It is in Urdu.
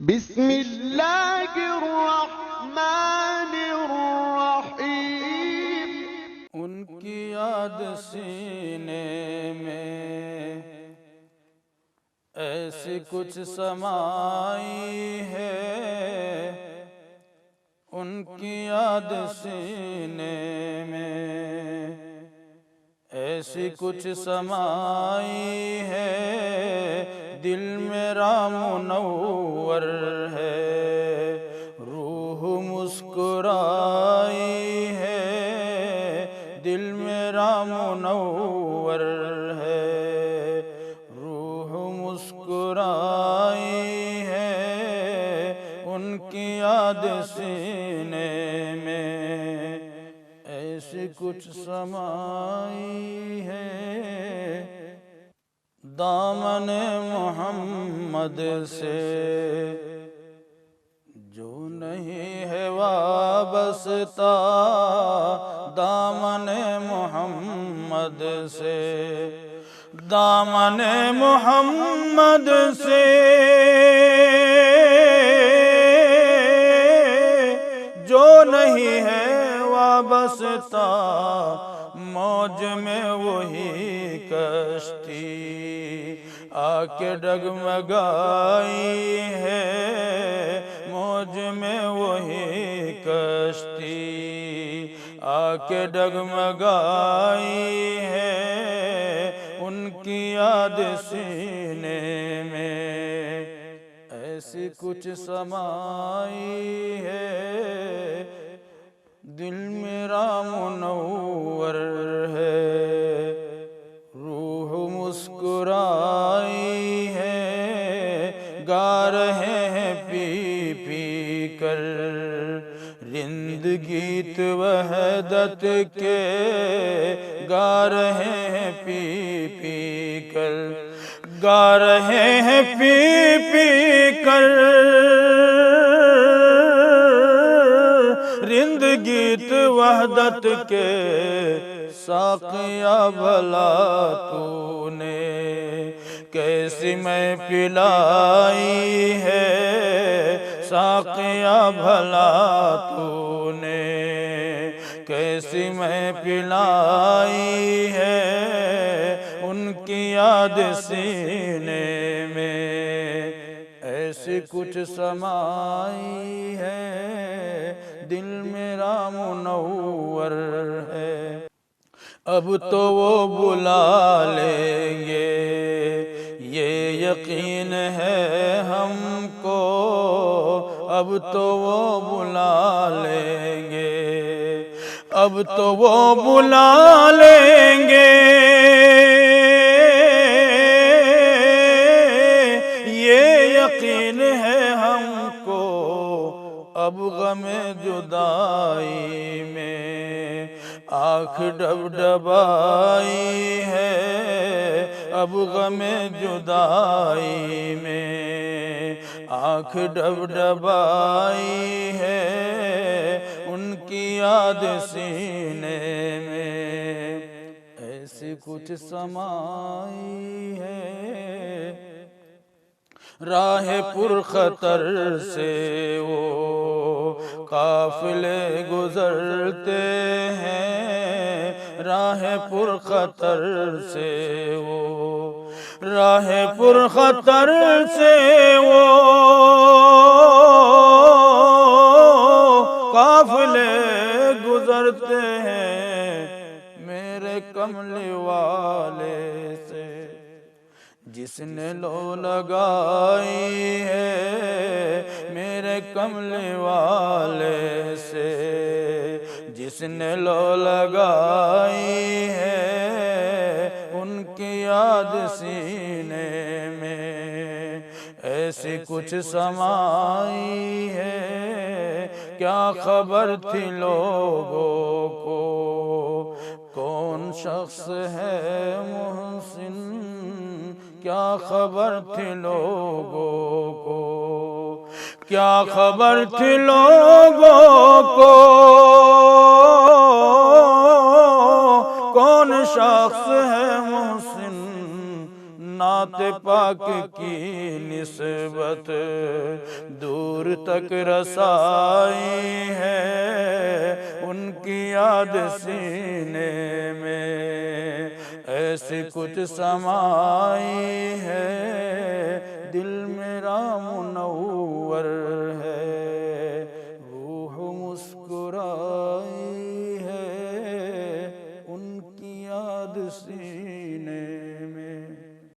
بسم اللہ الرحمن الرحیم۔ ان کی یاد سینے میں ایسی کچھ سمائی ہے، ان کی یاد سینے میں ایسی کچھ سمائی ہے، دل میرا منور ہے، روح مسکرائی ہے، دل میرا منور ہے، روح مسکرائی ہے، ان کی یاد سینے میں ایسی کچھ سمائی ہے۔ دامن محمد سے جو نہیں ہے وابستہ، دامن محمد سے، دامن محمد سے جو نہیں ہے وابستہ، موج میں وہی کشتی آ کے ڈگمگائی ہے، موج میں وہی کشتی آ کے ڈگمگائی ہے، ان کی یاد سینے میں ایسی کچھ سمائی ہے، دل میرا منور ہے، روح مسکرائی ہے، گا رہے ہیں پی پی کر رند گیت وحدت کے، گا رہے ہیں پی پی کر، گا رہے ہیں پی پی کر رند گیت وحدت کے، ساقیہ بھلا تو نے کیسی میں پلائی ہے، ساقیہ بھلا تو نے کیسی میں پلائی ہے، ان کی یاد سینے میں ایسی کچھ سمائی ہے، دل میرا منور ہے۔ اب تو وہ بلا لیں گے، یہ یقین ہے ہم کو، اب تو وہ بلا لیں گے، اب تو وہ بلا لیں گے، یہ یقین ہے ہم کو، اب غم جدائی میں آنکھ ڈب ڈبائی ہے، اب غم جدائی میں آنکھ ڈب ڈبائی ہے، ان کی یاد سینے میں ایسی کچھ سمائی ہے، راہ پر خطر سے وہ قافلے گزرتے ہیں، راہ پر خطر سے وہ، راہ پر خطر سے وہ قافلے گزرتے ہیں، میرے کملی والے سے جس نے لو لگائی ہے، میرے کملی والے سے جس نے لو لگائی ہے، ان کی یاد سینے میں ایسی کچھ سمائی ہے، کیا خبر تھی لوگوں کو کون شخص ہے محسن، کیا خبر تھی لوگوں کو، کیا خبر تھی لوگوں کو کون شخص ہے محسن، نہ نعت پاک کی نسبت دور تک رسائی ہے، ان کی یاد سینے میں ایسی کچھ سمائی ہے، دل میرا منور ہے، روح مسکرائی ہے، ان کی یاد سینے